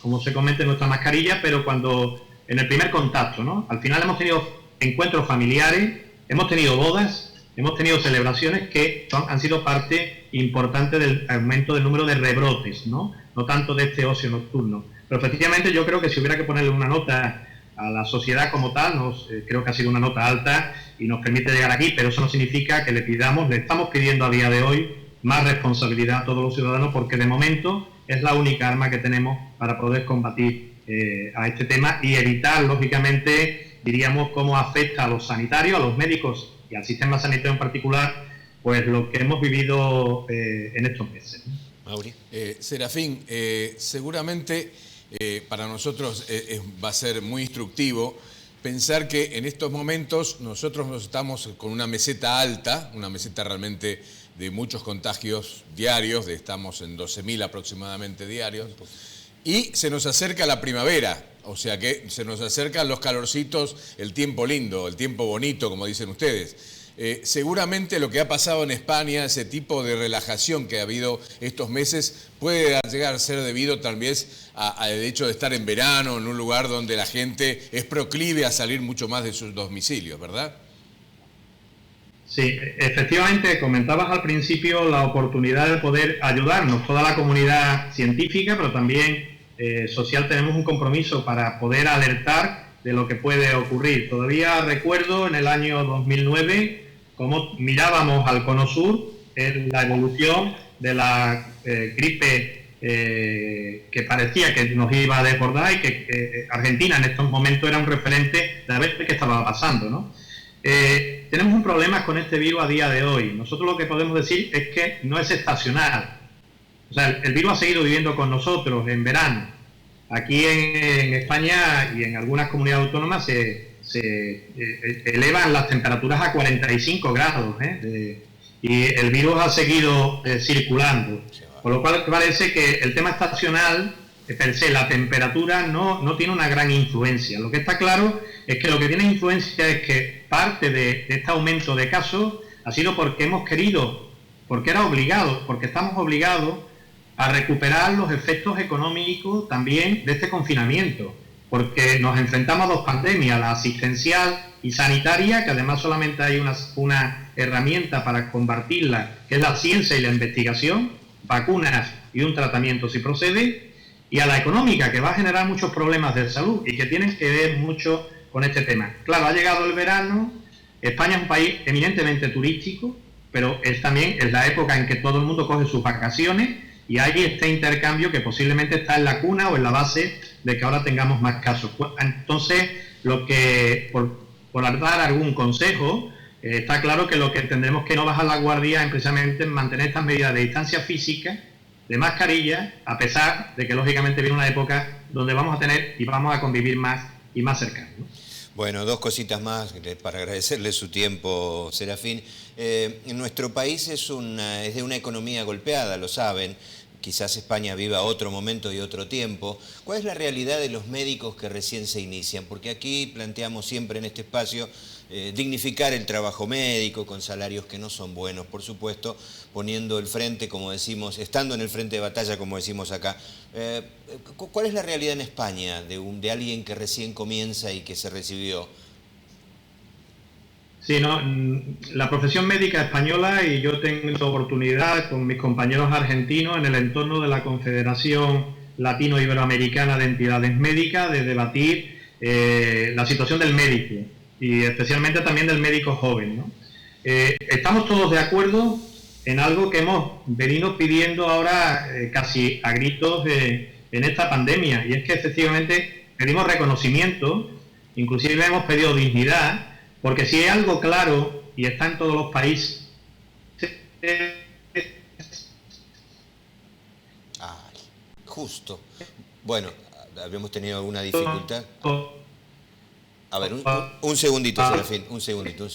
como se comenta, nuestra mascarilla, pero cuando en el primer contacto, ¿no? Al final hemos tenido encuentros familiares, hemos tenido bodas, hemos tenido celebraciones que han sido parte importante del aumento del número de rebrotes, ¿no? No tanto de este ocio nocturno. Pero efectivamente yo creo que si hubiera que ponerle una nota a la sociedad como tal, creo que ha sido una nota alta y nos permite llegar aquí, pero eso no significa que le estamos pidiendo a día de hoy más responsabilidad a todos los ciudadanos, porque de momento es la única arma que tenemos para poder combatir a este tema y evitar, lógicamente, diríamos, cómo afecta a los sanitarios, a los médicos y al sistema sanitario en particular, pues lo que hemos vivido en estos meses. Mauri. Serafín, seguramente para nosotros va a ser muy instructivo pensar que en estos momentos nosotros nos estamos con una meseta alta, una meseta realmente de muchos contagios diarios, estamos en 12.000 aproximadamente diarios, y se nos acerca la primavera, o sea que se nos acercan los calorcitos, el tiempo lindo, el tiempo bonito, como dicen ustedes. Seguramente lo que ha pasado en España, ese tipo de relajación que ha habido estos meses, puede llegar a ser debido tal vez al hecho de estar en verano, en un lugar donde la gente es proclive a salir mucho más de sus domicilios, ¿verdad? Sí, efectivamente, comentabas al principio la oportunidad de poder ayudarnos, toda la comunidad científica, pero también social, tenemos un compromiso para poder alertar de lo que puede ocurrir. Todavía recuerdo en el año 2009 cómo mirábamos al cono sur en la evolución de la gripe que parecía que nos iba a desbordar y que Argentina en estos momentos era un referente de ver qué estaba pasando, ¿no? Tenemos un problema con este virus a día de hoy. Nosotros lo que podemos decir es que no es estacional. O sea, el virus ha seguido viviendo con nosotros en verano. Aquí en España y en algunas comunidades autónomas se elevan las temperaturas a 45 grados, y el virus ha seguido circulando. Por lo cual parece que el tema estacional, per se, la temperatura no tiene una gran influencia. Lo que está claro es que lo que tiene influencia es que parte de este aumento de casos ha sido porque hemos querido, porque era obligado, porque estamos obligados a recuperar los efectos económicos también de este confinamiento, porque nos enfrentamos a dos pandemias, la asistencial y sanitaria, que además solamente hay una herramienta para combatirla, que es la ciencia y la investigación, vacunas y un tratamiento si procede, y a la económica, que va a generar muchos problemas de salud y que tienen que ver mucho con este tema. Claro, ha llegado el verano, España es un país eminentemente turístico, pero es la época en que todo el mundo coge sus vacaciones y hay este intercambio que posiblemente está en la cuna o en la base de que ahora tengamos más casos. Entonces, por dar algún consejo, está claro que lo que tendremos que no bajar la guardia es precisamente mantener estas medidas de distancia física, de mascarilla, a pesar de que lógicamente viene una época donde vamos a tener y vamos a convivir más y más cercanos, ¿no? Bueno, dos cositas más para agradecerle su tiempo, Serafín. Nuestro país es de una economía golpeada, lo saben. Quizás España viva otro momento y otro tiempo. ¿Cuál es la realidad de los médicos que recién se inician? Porque aquí planteamos siempre en este espacio dignificar el trabajo médico con salarios que no son buenos, por supuesto, poniendo el frente, como decimos, estando en el frente de batalla, como decimos acá. ¿Cuál es la realidad en España de alguien que recién comienza y que se recibió? Sí, no, la profesión médica española, y yo tengo oportunidad con mis compañeros argentinos en el entorno de la Confederación Latino-Iberoamericana de Entidades Médicas, de debatir la situación del médico y especialmente también del médico joven, ¿no? Estamos todos de acuerdo en algo que hemos venido pidiendo ahora casi a gritos en esta pandemia, y es que efectivamente pedimos reconocimiento, inclusive hemos pedido dignidad, porque si hay algo claro, y está en todos los países... Justo. Bueno, habíamos tenido alguna dificultad. A ver, un segundito, Serafín, un segundito.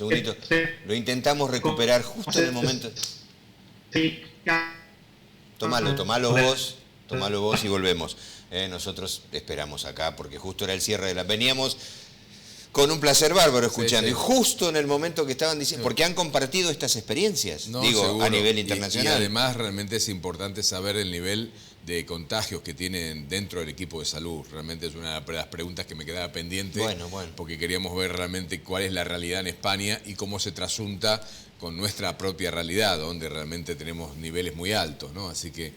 Lo intentamos recuperar justo en el momento. Tomalo vos y volvemos. Nosotros esperamos acá, porque justo era el cierre de la... Veníamos con un placer bárbaro escuchando, y justo en el momento que estaban diciendo, porque han compartido estas experiencias, seguro, a nivel internacional. Y además realmente es importante saber el nivel de contagios que tienen dentro del equipo de salud. Realmente es una de las preguntas que me quedaba pendiente, porque queríamos ver realmente cuál es la realidad en España y cómo se trasunta con nuestra propia realidad, donde realmente tenemos niveles muy altos, ¿no? Así que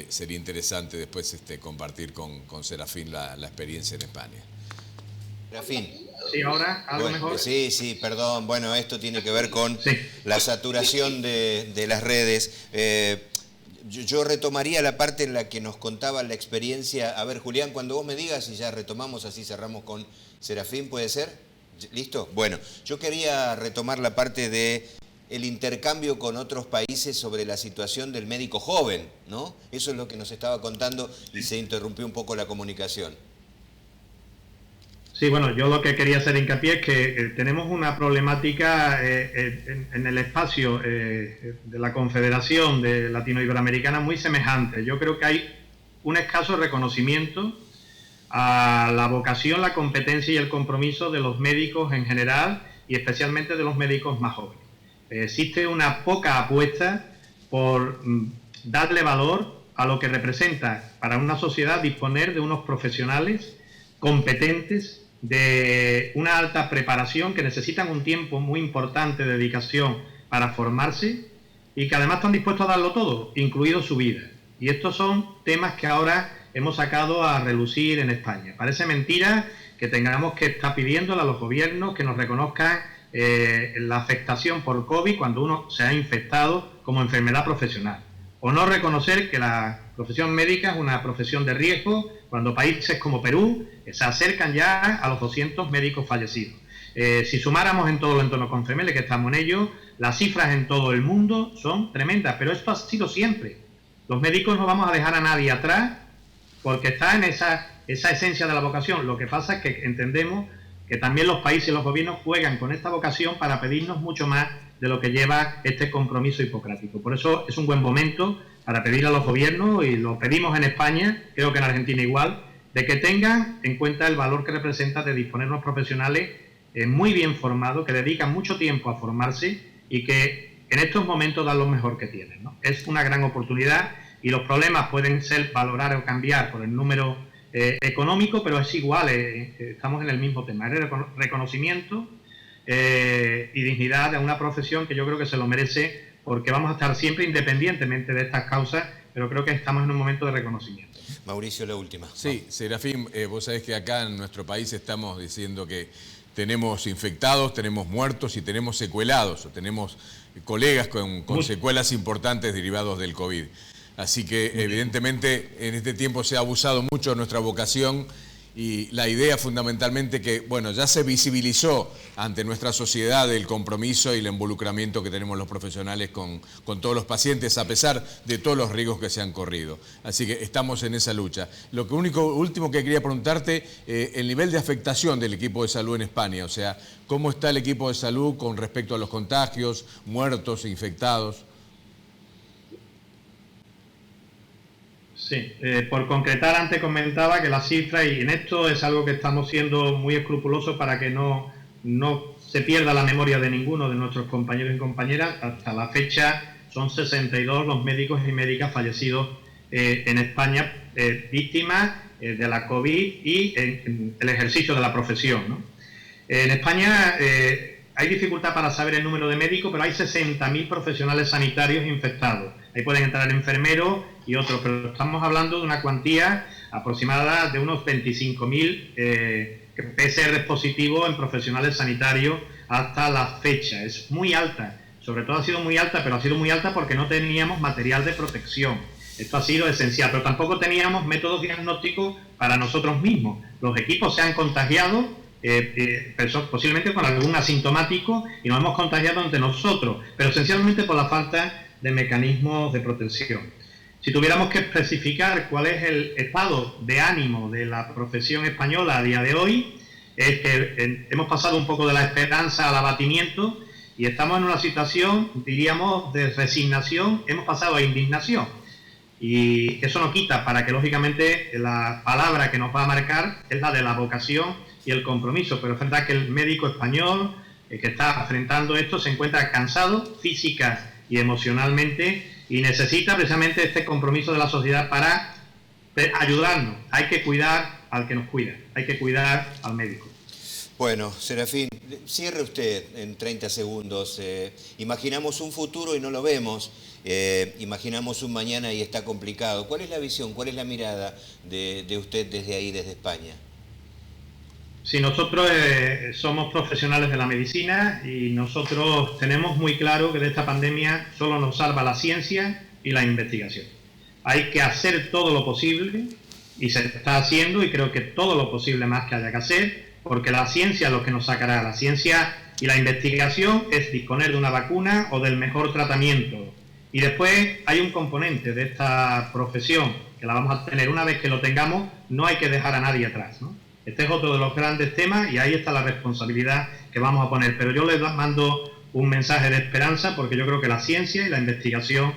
sería interesante después compartir con Serafín la experiencia en España. Serafín. Sí, ahora algo mejor. Sí, perdón. Bueno, esto tiene que ver con la saturación de las redes. yo retomaría la parte en la que nos contaba la experiencia. A ver, Julián, cuando vos me digas y ya retomamos, así cerramos con Serafín, ¿puede ser? ¿Listo? Bueno, yo quería retomar la parte de el intercambio con otros países sobre la situación del médico joven, ¿no? Eso es lo que nos estaba contando y se interrumpió un poco la comunicación. Sí, bueno, yo lo que quería hacer hincapié es que tenemos una problemática en el espacio de la Confederación de Latino-Iberoamericana muy semejante. Yo creo que hay un escaso reconocimiento a la vocación, la competencia y el compromiso de los médicos en general y especialmente de los médicos más jóvenes. Existe una poca apuesta por darle valor a lo que representa para una sociedad disponer de unos profesionales competentes, de una alta preparación, que necesitan un tiempo muy importante de dedicación para formarse y que además están dispuestos a darlo todo, incluido su vida. Y estos son temas que ahora hemos sacado a relucir en España. Parece mentira que tengamos que estar pidiéndole a los gobiernos que nos reconozcan la afectación por COVID cuando uno se ha infectado como enfermedad profesional. O no reconocer que la profesión médica es una profesión de riesgo cuando países como Perú se acercan ya a los 200 médicos fallecidos. Si sumáramos en todo el entorno CONFEMELE, que estamos en ello, las cifras en todo el mundo son tremendas, pero esto ha sido siempre. Los médicos no vamos a dejar a nadie atrás porque está en esa esencia de la vocación. Lo que pasa es que entendemos que también los países y los gobiernos juegan con esta vocación para pedirnos mucho más de lo que lleva este compromiso hipocrático. Por eso es un buen momento para pedir a los gobiernos, y lo pedimos en España, creo que en Argentina igual, de que tengan en cuenta el valor que representa de disponer unos profesionales muy bien formados, que dedican mucho tiempo a formarse y que en estos momentos dan lo mejor que tienen, ¿no? Es una gran oportunidad y los problemas pueden ser valorar o cambiar por el número económico, pero es igual, estamos en el mismo tema, es reconocimiento y dignidad de una profesión que yo creo que se lo merece, porque vamos a estar siempre independientemente de estas causas, pero creo que estamos en un momento de reconocimiento. Mauricio, la última. Sí, Serafín, vos sabés que acá en nuestro país estamos diciendo que tenemos infectados, tenemos muertos y tenemos secuelados, o tenemos colegas con secuelas importantes derivados del COVID. Así que evidentemente en este tiempo se ha abusado mucho de nuestra vocación y la idea fundamentalmente que, bueno, ya se visibilizó ante nuestra sociedad el compromiso y el involucramiento que tenemos los profesionales con todos los pacientes, a pesar de todos los riesgos que se han corrido. Así que estamos en esa lucha. Lo que último que quería preguntarte, el nivel de afectación del equipo de salud en España, o sea, ¿cómo está el equipo de salud con respecto a los contagios, muertos, infectados? Sí, por concretar, antes comentaba que las cifras, y en esto es algo que estamos siendo muy escrupulosos para que no se pierda la memoria de ninguno de nuestros compañeros y compañeras. Hasta la fecha son 62 los médicos y médicas fallecidos en España, víctimas de la COVID y en el ejercicio de la profesión, ¿no? En España hay dificultad para saber el número de médicos, pero hay 60.000 profesionales sanitarios infectados. Ahí pueden entrar enfermeros y otros, pero estamos hablando de una cuantía aproximada de unos 25.000 PCR positivos en profesionales sanitarios hasta la fecha. Es muy alta, sobre todo ha sido muy alta, pero ha sido muy alta porque no teníamos material de protección. Esto ha sido esencial, pero tampoco teníamos métodos diagnósticos para nosotros mismos. Los equipos se han contagiado, posiblemente con algún asintomático, y nos hemos contagiado entre nosotros, pero esencialmente por la falta de mecanismos de protección. Si tuviéramos que especificar cuál es el estado de ánimo de la profesión española a día de hoy, es que hemos pasado un poco de la esperanza al abatimiento y estamos en una situación, diríamos, de resignación, hemos pasado a indignación. Y eso no quita para que, lógicamente, la palabra que nos va a marcar es la de la vocación y el compromiso, pero es verdad que el médico español que está enfrentando esto se encuentra cansado física y emocionalmente y necesita precisamente este compromiso de la sociedad para ayudarnos. Hay que cuidar al que nos cuida, hay que cuidar al médico. Bueno, Serafín, cierre usted en 30 segundos. Imaginamos un futuro y no lo vemos. Imaginamos un mañana y está complicado. ¿Cuál es la visión, cuál es la mirada de usted desde ahí, desde España? Sí, nosotros somos profesionales de la medicina y nosotros tenemos muy claro que de esta pandemia solo nos salva la ciencia y la investigación. Hay que hacer todo lo posible, y se está haciendo, y creo que todo lo posible más que haya que hacer, porque la ciencia es lo que nos sacará. La ciencia y la investigación es disponer de una vacuna o del mejor tratamiento. Y después hay un componente de esta profesión que la vamos a tener. Una vez que lo tengamos, no hay que dejar a nadie atrás, ¿no? Este es otro de los grandes temas y ahí está la responsabilidad que vamos a poner. Pero yo les mando un mensaje de esperanza, porque yo creo que la ciencia y la investigación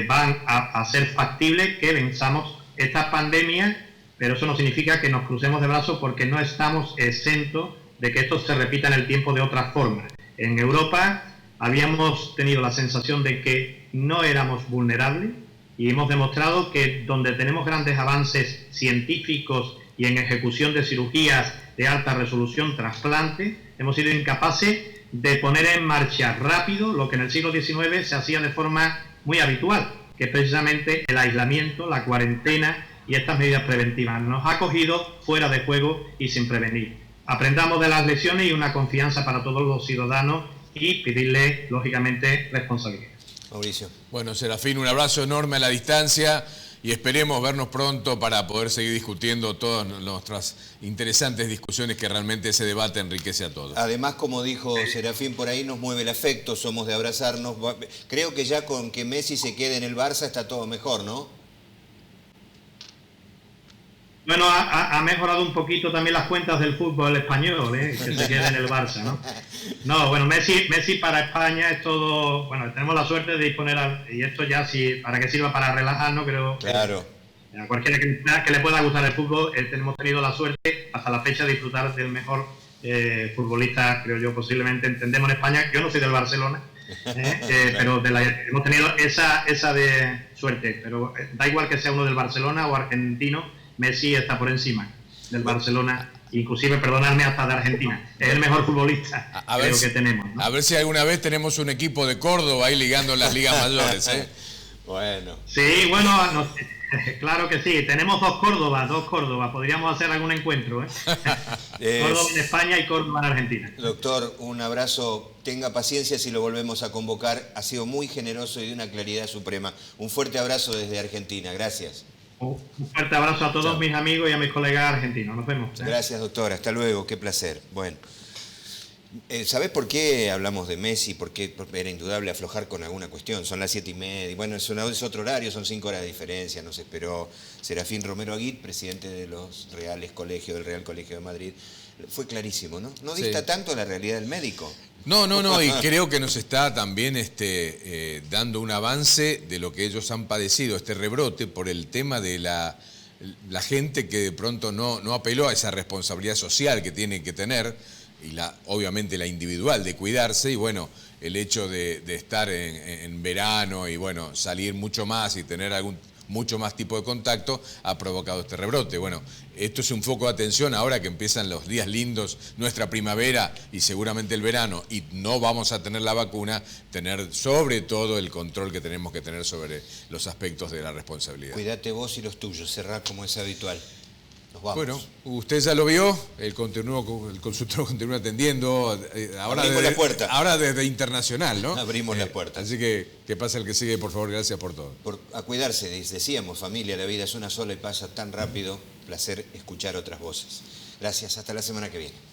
van a hacer factible que venzamos esta pandemia, pero eso no significa que nos crucemos de brazos, porque no estamos exentos de que esto se repita en el tiempo de otras formas. En Europa habíamos tenido la sensación de que no éramos vulnerables y hemos demostrado que donde tenemos grandes avances científicos y en ejecución de cirugías de alta resolución, trasplante, hemos sido incapaces de poner en marcha rápido lo que en el siglo XIX se hacía de forma muy habitual, que es precisamente el aislamiento, la cuarentena y estas medidas preventivas. Nos ha cogido fuera de juego y sin prevenir. Aprendamos de las lecciones y una confianza para todos los ciudadanos y pedirle, lógicamente, responsabilidad. Mauricio. Bueno, Serafín, un abrazo enorme a la distancia y esperemos vernos pronto para poder seguir discutiendo todas nuestras interesantes discusiones, que realmente ese debate enriquece a todos. Además, como dijo Serafín, por ahí nos mueve el afecto, somos de abrazarnos. Creo que ya con que Messi se quede en el Barça está todo mejor, ¿no? Bueno, ha mejorado un poquito también las cuentas del fútbol español, que se quede en el Barça, ¿no? No, bueno, Messi para España es todo... Bueno, tenemos la suerte de disponer, y esto ya sí, para que sirva para relajarnos, creo. Claro. A cualquiera que le pueda gustar el fútbol, hemos tenido la suerte hasta la fecha de disfrutar del mejor futbolista, creo yo, posiblemente entendemos en España. Yo no soy del Barcelona, pero hemos tenido esa de suerte, pero da igual que sea uno del Barcelona o argentino, Messi está por encima del Barcelona, inclusive, perdonadme, hasta de Argentina. Es el mejor futbolista que tenemos, ¿no? A ver si alguna vez tenemos un equipo de Córdoba ahí ligando las ligas mayores, ¿eh? Bueno. Sí, bueno, claro que sí. Tenemos dos Córdoba. Podríamos hacer algún encuentro, Córdoba en España y Córdoba en Argentina. Doctor, un abrazo. Tenga paciencia si lo volvemos a convocar. Ha sido muy generoso y de una claridad suprema. Un fuerte abrazo desde Argentina. Gracias. Un fuerte abrazo a todos mis amigos y a mis colegas argentinos. Nos vemos. Gracias, doctor. Hasta luego. Qué placer. Bueno. ¿Sabés por qué hablamos de Messi? Porque era indudable aflojar con alguna cuestión. Son las 7:30. Bueno, es otro horario, son 5 horas de diferencia. Nos esperó Serafín Romero Aguit, presidente de los del Real Colegio de Madrid. Fue clarísimo, ¿no? No dista tanto la realidad del médico. No, y creo que nos está también dando un avance de lo que ellos han padecido, este rebrote, por el tema de la gente que de pronto no apeló a esa responsabilidad social que tiene que tener, y obviamente la individual de cuidarse, y bueno, el hecho de estar en verano y bueno, salir mucho más y tener mucho más tipo de contacto ha provocado este rebrote. Bueno, esto es un foco de atención ahora que empiezan los días lindos, nuestra primavera y seguramente el verano, y no vamos a tener la vacuna, tener sobre todo el control que tenemos que tener sobre los aspectos de la responsabilidad. Cuídate vos y los tuyos, cerrá como es habitual. Nos vamos. Bueno, usted ya lo vio, el consultorio continúa atendiendo. Abrimos la puerta. Ahora desde internacional, ¿no? Abrimos la puerta. Así que pase el que sigue, por favor, gracias por todo. A cuidarse, decíamos, familia, la vida es una sola y pasa tan rápido. Placer escuchar otras voces. Gracias, hasta la semana que viene.